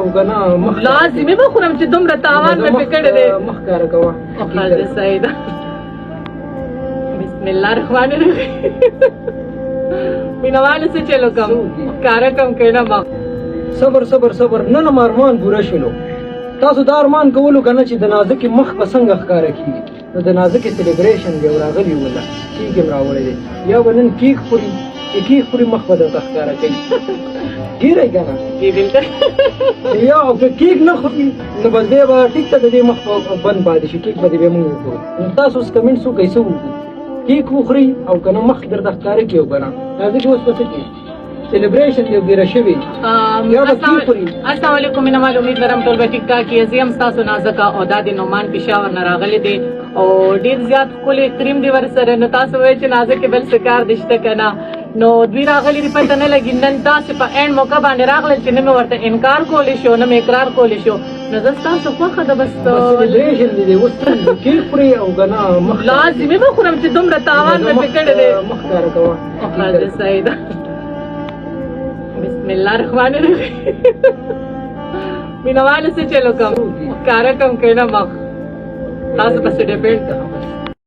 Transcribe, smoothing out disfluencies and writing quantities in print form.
او کنه مخ لازمي به خورم چې دومره تاوان مې پې کړی دی. مخ کاره کوه. خالد سعید بسم الله الرحمن الرحیم. مینوالو څه چلو کم کاره کم کړه مخ. صبر صبر صبر نن ارمان پوره شولو. تاسو دا ارمان کولو کنه چې د نازکې مخ په څنګه ښکاره کیږي. نو د نازکې سلیبریشن به راغلی ولا کیک هم راوړی دی. یا به نن کیک خوري چې کیک خوري مخ به درته ښکاره کوي. ګیرئ کنه یا او که کیک نه خوري نو بس بیا به ټیک ته د دې مخ بند پاتې شي. کیک به دې بیا موږ وکړو. نو تاسو اوس کمنټس وکړئ څه وکړو. کیک وخوري او کنه مخ درته ښکاره کړي او کنه نازکې اوس به څه کوي سلیبریشن یو ګیره شوي یا به کیک خوري. السلام علیکم مینوال امید لرم ټول به ټیک ټاک یې. زه یم ستاسو نازکه او دا د نعمان پېښور نه راغلی دی او ډېر زیات ښکلی کریم دی ورسره. نو تاسو وایئ چې نازکې بل څه کار دې شته که نه. نو دوی راغلي دي پته نه لګي. نن تاسې په اینډ موقع باندې راغلل چې نه مې ورته انکار کولی شو نه مې اقرار کولی شو. نو زه ستاسو خوښه ده بس سلیبریشن دی دی اوس کیک خوري او کنه مخ لازمي به خورم چې دومره تاوان مې پې کړی دی. مخ کاره کوه. خالد سعید بسم الله الرحمن الرحیم. مینوالو څه چلو کم کاره کم کړه مخ. تاسو پسې ډیپینډ